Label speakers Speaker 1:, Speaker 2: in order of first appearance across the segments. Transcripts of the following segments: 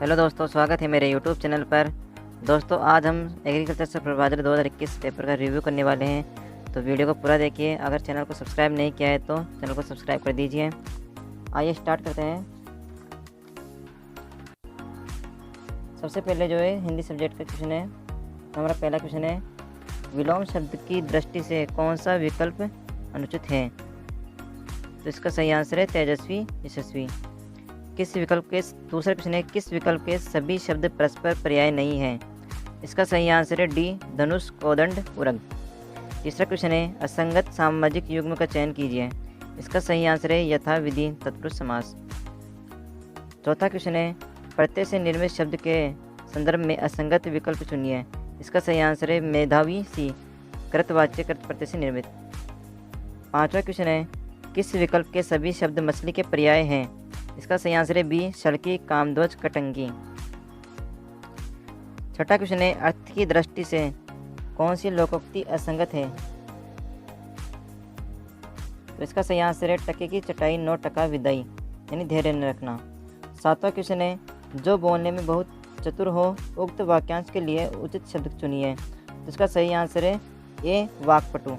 Speaker 1: Hello दोस्तों, स्वागत है मेरे यूट्यूब चैनल पर। दोस्तों, आज हम एग्रीकल्चर से प्रभाजन 2021 पेपर का रिव्यू करने वाले हैं, तो वीडियो को पूरा देखिए। अगर चैनल को सब्सक्राइब नहीं किया है तो चैनल को सब्सक्राइब कर दीजिए। आइए स्टार्ट करते हैं। सबसे पहले जो है हिंदी सब्जेक्ट का क्वेश्चन है। हमारा पहला क्वेश्चन है, विलोम शब्द की दृष्टि से कौन सा विकल्प अनुचित है? तो इसका सही आंसर है तेजस्वी, यशस्वी। किस विकल्प के दूसरा क्वेश्चन है, किस विकल्प के सभी शब्द परस्पर पर्याय नहीं हैं? इसका सही आंसर है डी, धनुष, कोदंड, उरग। तीसरा क्वेश्चन है, असंगत सामाजिक युग्म का चयन कीजिए। इसका सही आंसर है यथा, विधि, तत्पुरुष समास। चौथा क्वेश्चन है, प्रत्यय से निर्मित शब्द के संदर्भ में असंगत विकल्प चुनिए। इसका सही आंसर है मेधावी, सी, कृतवाच्य कृत प्रत्यय से निर्मित। पांचवा क्वेश्चन है, किस विकल्प के सभी शब्द मछली के पर्याय हैं? इसका सही आंसर है बी, शल्की, कामध्वज, कटंगी। छठा क्वेश्चन है, अर्थ की दृष्टि से कौन सी लोकोक्ति असंगत है? तो इसका सही आंसर है टके की चटाई, 9 टका विदाई, यानी धैर्य न रखना। सातवां क्वेश्चन है, जो बोलने में बहुत चतुर हो उक्त वाक्यांश के लिए उचित शब्द चुनिए। तो इसका सही आंसर है ए, वाक्पटु।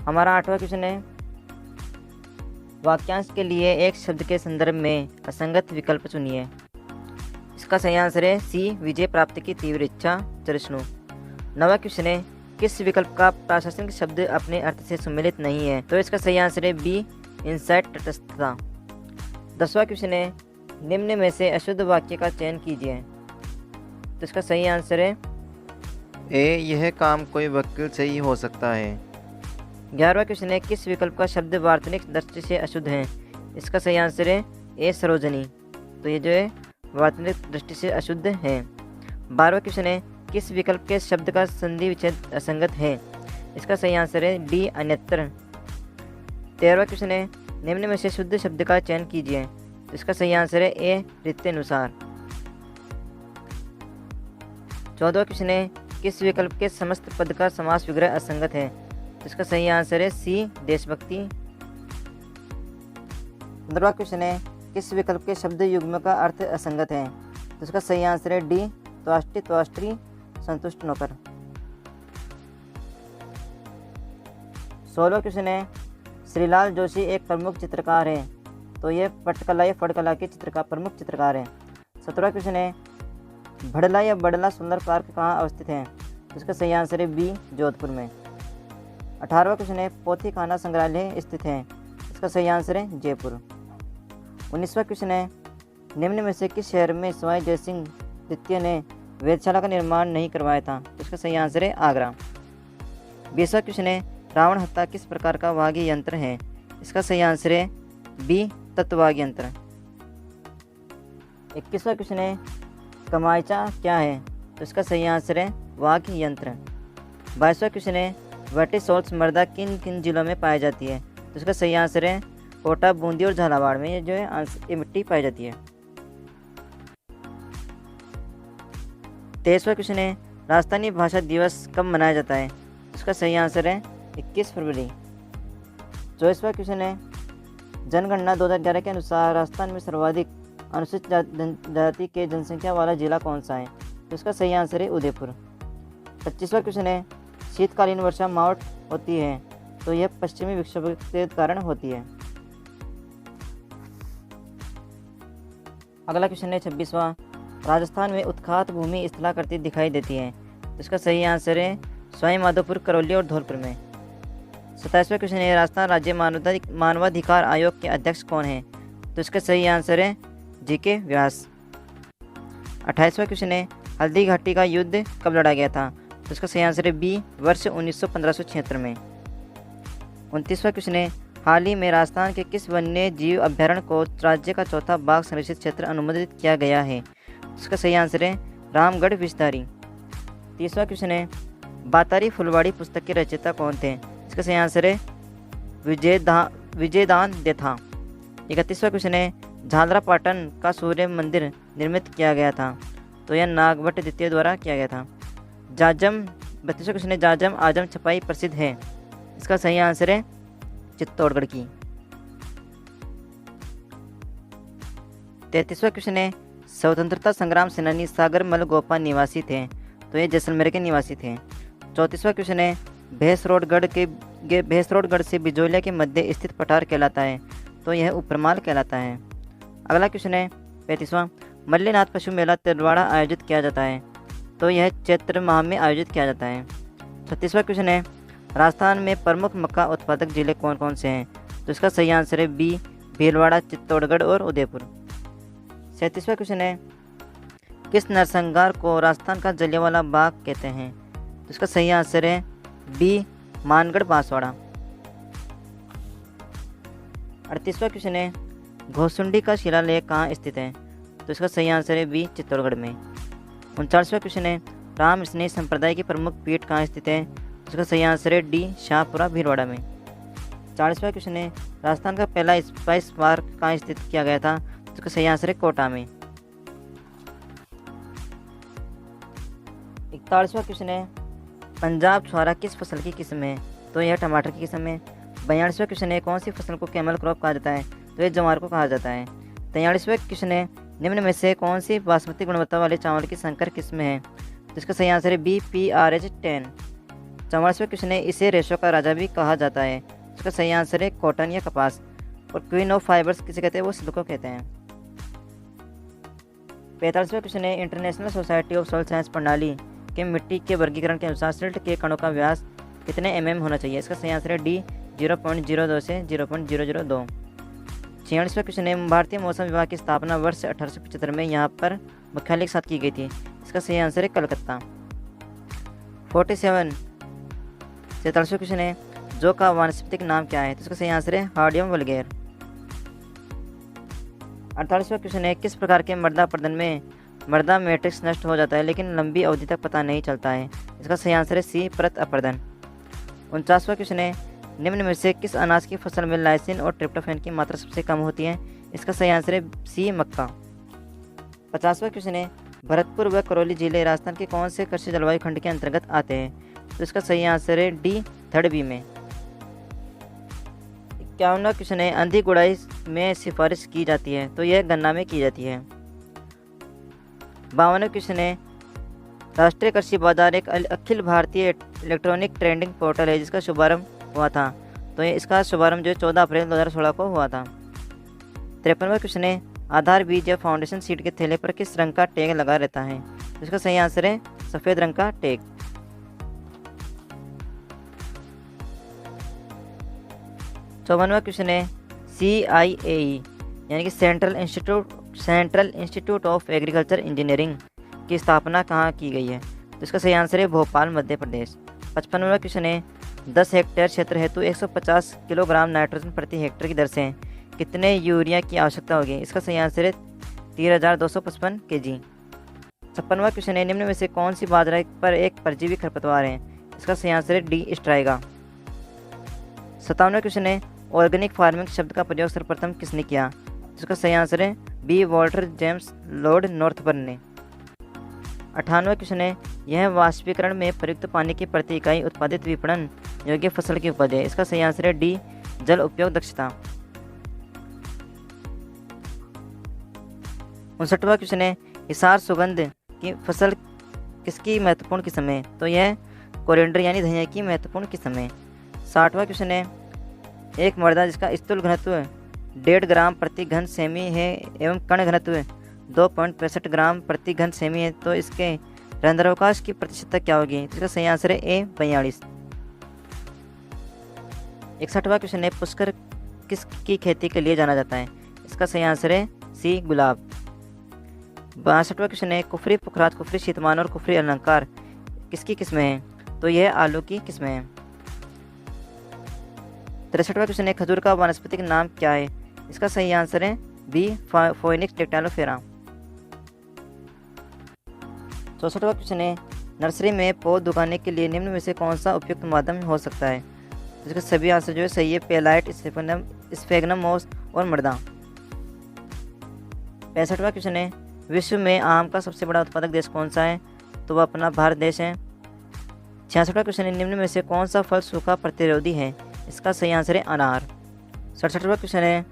Speaker 1: हमारा आठवां क्वेश्चन है, वाक्यांश के लिए एक शब्द के संदर्भ में असंगत विकल्प चुनिए। इसका सही आंसर है सी, विजय प्राप्ति की तीव्र इच्छा, तृष्णु। नवा क्वेश्चन है, किस विकल्प का प्रासंगिक शब्द अपने अर्थ से सम्मिलित नहीं है? तो इसका सही आंसर है बी, इंसाइट, तटस्थता। 10वां क्वेश्चन है, निम्न में से अशुद्ध वाक्य का चयन कीजिए। तो इसका सही आंसर है
Speaker 2: ए, यह काम कोई वकील से ही हो सकता है।
Speaker 1: 11वां क्वेश्चन है, किस विकल्प का शब्द वार्तनिक दृष्टि से अशुद्ध है? इसका सही आंसर है ए, सरोजनी। तो ये जो है वार्तनिक दृष्टि से अशुद्ध है। 12वां क्वेश्चन है, किस विकल्प के शब्द का संधि विच्छेद असंगत है? इसका सही आंसर है डी, अन्यत्र। 13वां क्वेश्चन है, निम्न में से शुद्ध शब्द का चयन कीजिए। इसका सही आंसर है ए, रीत्यनुसार। 14वां क्वेश्चन है, किस विकल्प के समस्त पद का समास विग्रह असंगत है? तो इसका सही आंसर है सी, देशभक्ति। 15वां क्वेश्चन है, किस विकल्प के शब्द युग्म का अर्थ असंगत है? तो इसका सही आंसर है डी, त्वाष्टि, त्वाष्ट्री, संतुष्ट नौकर। 16वां क्वेश्चन है, श्रीलाल जोशी एक प्रमुख चित्रकार है। तो ये पटकला या फटकला के प्रमुख चित्रकार हैं। 17वां क्वेश्चन है, भड़ला या बड़ला सुंदर पार्क कहाँ अवस्थित है? तो इसका सही आंसर है बी, जोधपुर में। 18वां क्वेश्चन है, पोथी खाना संग्रहालय स्थित है। इसका सही आंसर है जयपुर। 19वां क्वेश्चन है, निम्न में से किस शहर में सवाई जयसिंह द्वितीय ने वेधशाला का निर्माण नहीं करवाया था? इसका सही आंसर है आगरा। 20वां क्वेश्चन है, रावण हत्या किस प्रकार का वाग्य यंत्र है? इसका सही आंसर है बी, तत्ववाग्य यंत्र। 21वां क्वेश्चन है, कमाईचा क्या है? तो इसका सही आंसर है वाग्य यंत्र। 22वां क्वेश्चन है, वर्टिसोल्स मृदा किन किन जिलों में पाई जाती है? तो इसका सही आंसर है कोटा, बूंदी और झालावाड़ में ये जो है ये मिट्टी पाई जाती है। 23वां क्वेश्चन है, राजस्थानी भाषा दिवस कब मनाया जाता है? इसका सही आंसर है 21 फरवरी। 24वां क्वेश्चन है, जनगणना 2011 के अनुसार राजस्थान में सर्वाधिक अनुसूचित जाति के जनसंख्या वाला जिला कौन सा है? तो इसका सही आंसर है उदयपुर। 25वां क्वेश्चन है, शीतकालीन वर्षा मावट होती है। तो यह पश्चिमी विक्षोभ के कारण होती है। अगला क्वेश्चन है 26वां, राजस्थान में उत्खात भूमि स्थलाकृति दिखाई देती है। तो इसका सही आंसर है सवाई माधोपुर, करौली और धौलपुर में। 27वां क्वेश्चन है, राजस्थान राज्य मानवाधिकार आयोग के अध्यक्ष कौन है? तो इसका सही आंसर है जी.के. व्यास। 28वां क्वेश्चन है, हल्दी घाटी का युद्ध कब लड़ा गया था? तो इसका सही आंसर है बी, वर्ष 1576 में। 29वां क्वेश्चन है, हाल ही में राजस्थान के किस वन्य जीव अभ्यारण्य को राज्य का चौथा बाघ संरक्षित क्षेत्र अनुमोदित किया गया है? इसका सही आंसर है रामगढ़ विषधारी। 30वां क्वेश्चन है, बातारी फुलवाड़ी पुस्तक के रचयिता कौन थे? इसका सही आंसर है विजयदान देथा। 31वां क्वेश्चन है, झालरा पाटन का सूर्य मंदिर निर्मित किया गया था। तो यह नागभट्ट द्वितीय द्वारा किया गया था। जाजम 32वां क्वेश्चन है, जाजम आजम छपाई प्रसिद्ध है। इसका सही आंसर है चित्तौड़गढ़ की। 33वां क्वेश्चन है, स्वतंत्रता संग्राम सेनानी सागरमल गोपा निवासी थे, तो ये जैसलमेर के निवासी थे। 34वां क्वेश्चन है भैंसरोडगढ़ से बिजोलिया के मध्य स्थित पठार कहलाता है, तो यह उपरमाल कहलाता है। अगला क्वेश्चन है 35वां मल्लीनाथ पशु मेला तिलवाड़ा आयोजित किया जाता है, तो यह चैत्र माह में आयोजित किया जाता है। 36वां क्वेश्चन है राजस्थान में प्रमुख मक्का उत्पादक जिले कौन कौन से हैं, तो इसका सही आंसर है बी भीलवाड़ा, चित्तौड़गढ़ और उदयपुर। 37वां क्वेश्चन है किस नरसंहार को राजस्थान का जलियांवाला बाग कहते हैं, तो इसका सही आंसर है बी मानगढ़ बांसवाड़ा। 38वां क्वेश्चन है घोसुंडी का शिलालेख कहाँ स्थित है, तो इसका सही आंसर है बी चित्तौड़गढ़ में। 39वां क्वेश्चन है राम स्नेह संप्रदाय की प्रमुख पीठ कहाँ स्थित है, तो इसका सही आंसर है डी शाहपुरा भीलवाड़ा में। 40वां क्वेश्चन है राजस्थान का पहला स्पाइस पार्क कहाँ स्थित किया गया था, तो इसका सही आंसर है कोटा में। 41वां क्वेश्चन है पंजाब छुआरा किस फसल की किस्म है, तो यह टमाटर की किस्म है। 42वां क्वेश्चन है कौन सी फसल को कैमल क्रॉप कहा जाता है, तो यह जवार को कहा जाता है। 43वां क्वेश्चन है निम्न में से कौन सी बासमती गुणवत्ता वाले चावल की संकर किस्म है, तो इसका सही आंसर है बी PRH 10। 44वां क्वेश्चन है इसे रेशो का राजा भी कहा जाता है, इसका सही आंसर है कॉटन या कपास। और क्वीन ऑफ फाइबर्स किसे कहते हैं, वो सिल्क को कहते हैं। 45वां क्वेश्चन है international society of soil science प्रणाली के मिट्टी के वर्गीकरण के अनुसार सिल्ट के कणों का व्यास कितने mm होना चाहिए, इसका सही आंसर है डी 0.02 से 0.002। 46वां क्वेश्चन है भारतीय मौसम विभाग की स्थापना वर्ष 1875 में यहाँ पर मुख्यालय के साथ की गई थी, इसका सही आंसर है कलकत्ता। 47वां क्वेश्चन है जो का वानस्पतिक नाम क्या है, तो इसका सही आंसर है हार्डियम वल्गेर। 48वां क्वेश्चन है किस प्रकार के मृदा अपरदन में मृदा मैट्रिक्स नष्ट हो जाता है लेकिन लंबी अवधि तक पता नहीं चलता है, इसका सही आंसर है सी परत अपरदन। 49वां क्वेश्चन है निम्न में से किस अनाज की फसल में लाइसिन और ट्रिप्टोफैन की मात्रा सबसे कम होती है, इसका सही आंसर है सी मक्का। 50वां क्वेश्चन है भरतपुर व करौली जिले राजस्थान के कौन से कृषि जलवायु खंड के अंतर्गत आते हैं, तो इसका सही आंसर है डी 3rd बी में। 51वां क्वेश्चन है अंधी गुड़ाई में सिफारिश की जाती है, तो यह गन्ना में की जाती है। 52वां क्वेश्चन है राष्ट्रीय कृषि बाजार एक Akhil Bharatiya electronic trading portal है जिसका शुभारंभ हुआ था, तो इसका शुभारंभ जो 14 अप्रैल 2016 को हुआ था। 53वां क्वेश्चन है आधार बीज या फाउंडेशन सीड के थैले पर किस रंग का टैग लगा रहता है, तो इसका सही आंसर है सफ़ेद रंग का टैग। 54वां क्वेश्चन है CIAE यानी कि central institute of agriculture engineering की स्थापना कहाँ की गई है, तो इसका सही आंसर है भोपाल मध्य प्रदेश। 55वां क्वेश्चन है 10 हेक्टेयर क्षेत्र हेतु 150 किलोग्राम नाइट्रोजन प्रति हेक्टेयर की दर से कितने यूरिया की आवश्यकता होगी, इसका सही आंसर है 13,255 kg। 56वां क्वेश्चन है निम्न में से कौन सी बाजरा पर एक परजीवी खरपतवार है, इसका सही आंसर है डी स्ट्राइगा। 57वां क्वेश्चन है ऑर्गेनिक फार्मिंग शब्द का प्रयोग सर्वप्रथम किसने किया, इसका सही आंसर है बी वॉल्टर जेम्स लॉर्ड नॉर्थबर्न ने। 58वां क्वेश्चन है यह वाष्पीकरण में प्रयुक्त पानी की प्रति इकाई उत्पादित विपणन योग्य फसल की उपज है, इसका सही आंसर है डी जल उपयोग दक्षता। 59वां क्वेश्चन है हिसार सुगंध की फसल किसकी महत्वपूर्ण किस्म है, तो यह कोरिएंडर यानी धनिया की महत्वपूर्ण किस्म है। 60वां क्वेश्चन है एक मृदा जिसका स्थूल घनत्व 1.5 ग्राम प्रति घन सेमी है एवं कण घनत्व 2.65 ग्राम प्रति घन सेमी है, तो इसके रंध्रावकाश की प्रतिशतता क्या होगी, इसका सही आंसर है ए 42। 61वां क्वेश्चन है पुष्कर किसकी खेती के लिए जाना जाता है, इसका सही आंसर है सी गुलाब। 62वां क्वेश्चन है कुफरी पुखराज कुफरी शीतमान और कुफरी अलंकार किसकी किस्में हैं, तो यह आलू की किस्में हैं। 63वां क्वेश्चन है खजूर का वानस्पतिक नाम क्या है, इसका सही आंसर है बी फोइनिक्स डेक्टाइलोफेरा। 64वां क्वेश्चन है नर्सरी में पौध उगाने के लिए निम्न में से कौन सा उपयुक्त माध्यम हो सकता है, इसका सभी आंसर जो है सही है पेलाइट स्फेगनम मोस और मृदा। 65वां क्वेश्चन है विश्व में आम का सबसे बड़ा उत्पादक देश कौन सा है, तो वह अपना भारत देश है। 66वां क्वेश्चन है निम्न में से कौन सा फल सूखा प्रतिरोधी है, इसका सही आंसर है अनार। 67वां क्वेश्चन है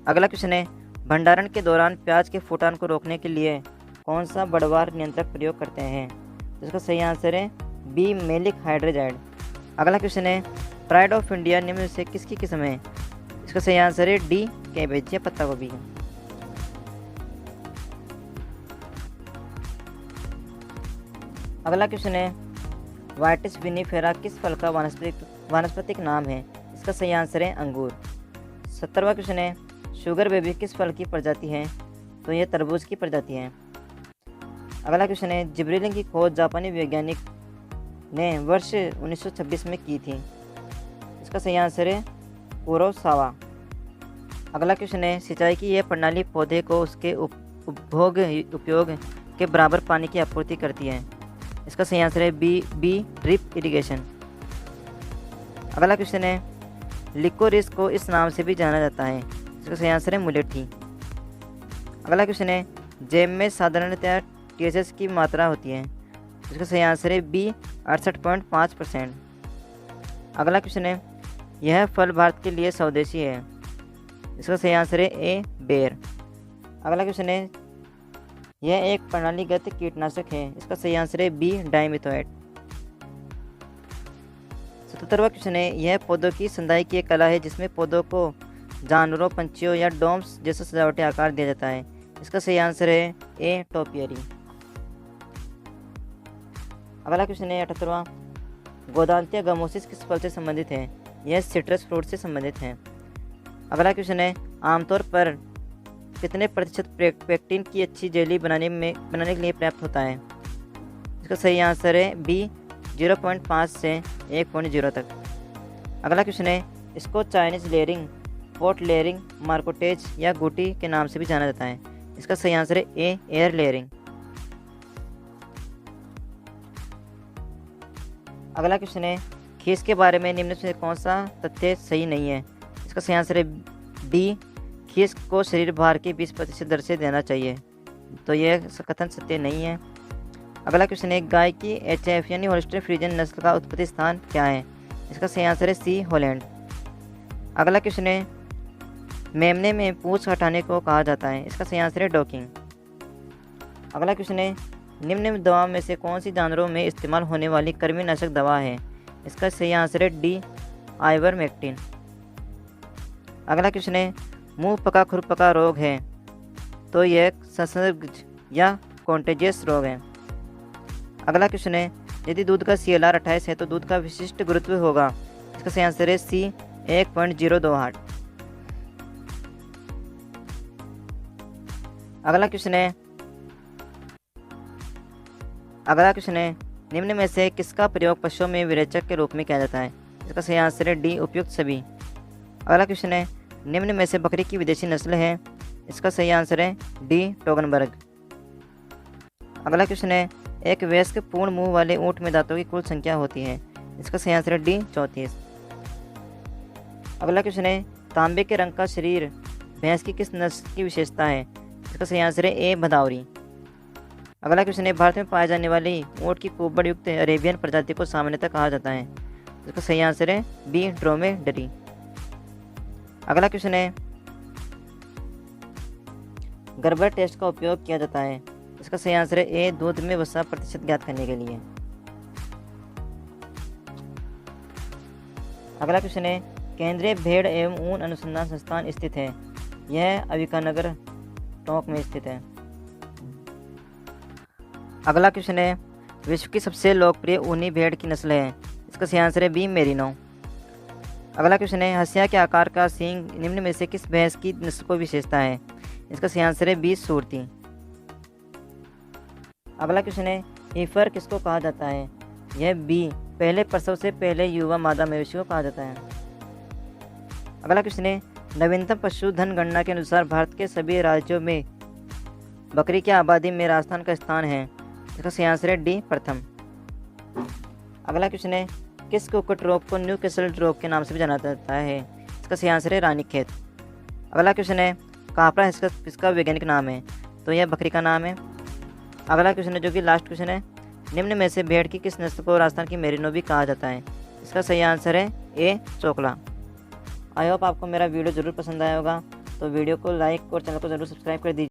Speaker 1: अगला क्वेश्चन है भंडारण के दौरान प्याज के फूटान को रोकने के लिए कौन सा बढ़वार नियंत्रक प्रयोग करते हैं? तो इसका सही आंसर है बी मेलिक हाइड्रोजाइड। अगला क्वेश्चन है प्राइड ऑफ इंडिया निम्न में से किसकी किस्म है? इसका सही आंसर है डी कैबेज या पत्ता गोभी। अगला क्वेश्चन है वाइटिस विनिफेरा किस फल का वानस्पतिक नाम है? इसका सही आंसर है अंगूर। 70वां क्वेश्चन है शुगर बेबी किस फल की प्रजाति है? तो यह तरबूज की प्रजाति है। अगला क्वेश्चन है जिब्रेलिन की खोज जापानी वैज्ञानिक ने वर्ष 1926 में की थी। इसका सही आंसर है कुरोसावा। अगला क्वेश्चन है सिंचाई की यह प्रणाली पौधे को उसके उपयोग के बराबर पानी की आपूर्ति करती है। इसका सही आंसर है बी ड्रिप इरिगेशन। अगला क्वेश्चन है लिकोरिस को इस नाम से भी जाना जाता है। इसका सही आंसर है मुलेठी। अगला क्वेश्चन है जैम में साधारणतया THC की मात्रा होती है। इसका सही आंसर है बी 68.5%। अगला क्वेश्चन है यह फल भारत के लिए स्वदेशी है। इसका सही आंसर है ए बेर। अगला क्वेश्चन है यह एक प्रणालीगत कीटनाशक है। इसका सही आंसर है बी डाइमिथोएट। 77वां क्वेश्चन है यह पौधों की संदाई की एक कला है जिसमें पौधों को जानवरों पंछियों या डोम्स जैसा सजावटी आकार दिया जाता है। इसका सही आंसर है ए टोपियरी। अगला क्वेश्चन है 78वां गोदांतिया गमोसिस किस फल से संबंधित है? यह सिट्रस फ्रूट से संबंधित है। अगला क्वेश्चन है आमतौर पर कितने प्रतिशत पेक्टिन की अच्छी जेली बनाने के लिए पर्याप्त होता है? इसका सही आंसर है बी 0.5 से 1.0 तक। अगला क्वेश्चन है इसको चाइनीज लेयरिंग, पोर्ट लेयरिंग, मार्कोटेज या गुटी के नाम से भी जाना जाता है। इसका सही आंसर है ए एयर लेयरिंग। अगला क्वेश्चन है खीस के बारे में निम्न से कौन सा तथ्य सही नहीं है? इसका सही आंसर है डी खीस को शरीर भार के 20% दर से देना चाहिए। तो यह कथन सत्य नहीं है। अगला क्वेश्चन है गाय की HF यानी होल्स्टीन फ्रीजियन नस्ल का उत्पत्ति स्थान क्या है? इसका सही आंसर है सी हॉलैंड। अगला क्वेश्चन है मेमने में पूंछ हटाने को कहा जाता है। इसका सही आंसर है डॉकिंग। अगला क्वेश्चन है निम्न दवा में से कौन सी जानवरों में इस्तेमाल होने वाली कृमिनाशक दवा है? इसका सही आंसर है डी आइवरमेक्टिन। अगला क्वेश्चन है मुंह पका खुर पका रोग है तो यह संसर्गज या कॉन्टेजियस रोग है। अगला क्वेश्चन है यदि दूध का CLR 28 है तो दूध का विशिष्ट गुरुत्व होगा। इसका सही आंसर है सी 1.028। अगला क्वेश्चन है निम्न में से किसका प्रयोग पशुओं में विरेचक के रूप में किया जाता है? इसका सही आंसर है डी उपयुक्त सभी। अगला क्वेश्चन है निम्न में से बकरी की विदेशी नस्ल है। इसका सही आंसर है डी टोगनबर्ग। अगला क्वेश्चन है एक वयस्क पूर्ण मुंह वाले ऊंट में दांतों की कुल संख्या होती है। इसका सही आंसर है डी 34। अगला क्वेश्चन है तांबे के रंग का शरीर भैंस की किस नस्ल की विशेषता है? इसका सही आंसर है ए भदावरी। अगला क्वेश्चन है भारत में पाए जाने वाली ऊंट की कुब्बड़ युक्त अरेबियन प्रजाति को सामान्यतः कहा जाता है। इसका सही आंसर है बी ड्रोमेडरी। अगला क्वेश्चन है गर्बर टेस्ट का उपयोग किया जाता है। इसका सही आंसर है ए दूध में वसा प्रतिशत ज्ञात करने के लिए। अगला क्वेश्चन है केंद्रीय भेड़ एवं ऊन अनुसंधान संस्थान स्थित है। यह अविकानगर टोंक में स्थित है। अगला क्वेश्चन है विश्व की सबसे लोकप्रिय ऊनी भेड़ की नस्ल है। इसका सही आंसर है बी मेरिनो। अगला क्वेश्चन है हंसिया के आकार का सींग निम्न में से किस भैंस की नस्ल को विशेषता है? इसका सही आंसर है बी सूरती। अगला क्वेश्चन है हीफर किसको कहा जाता है? यह बी पहले प्रसव से पहले युवा मादा मवेशी को कहा जाता है। अगला क्वेश्चन है नवीनतम पशुधन गणना के अनुसार भारत के सभी राज्यों में बकरी की आबादी में राजस्थान का स्थान है। इसका सही आंसर है डी प्रथम। अगला क्वेश्चन है किस कुक्कुट रोग को न्यूकैसल रोग के नाम से भी जाना जाता है? इसका सही आंसर है रानीखेत। अगला क्वेश्चन है कापरा किसका वैज्ञानिक नाम है? तो यह बकरी का नाम है। अगला क्वेश्चन है जो कि लास्ट क्वेश्चन है निम्न में से भेड़ की किस नस्ल को राजस्थान की मेरिनो भी कहा जाता है? इसका सही आंसर है ए चोकला। आई होप आपको मेरा वीडियो ज़रूर पसंद आया होगा। तो वीडियो को लाइक और चैनल को ज़रूर सब्सक्राइब कर दीजिए।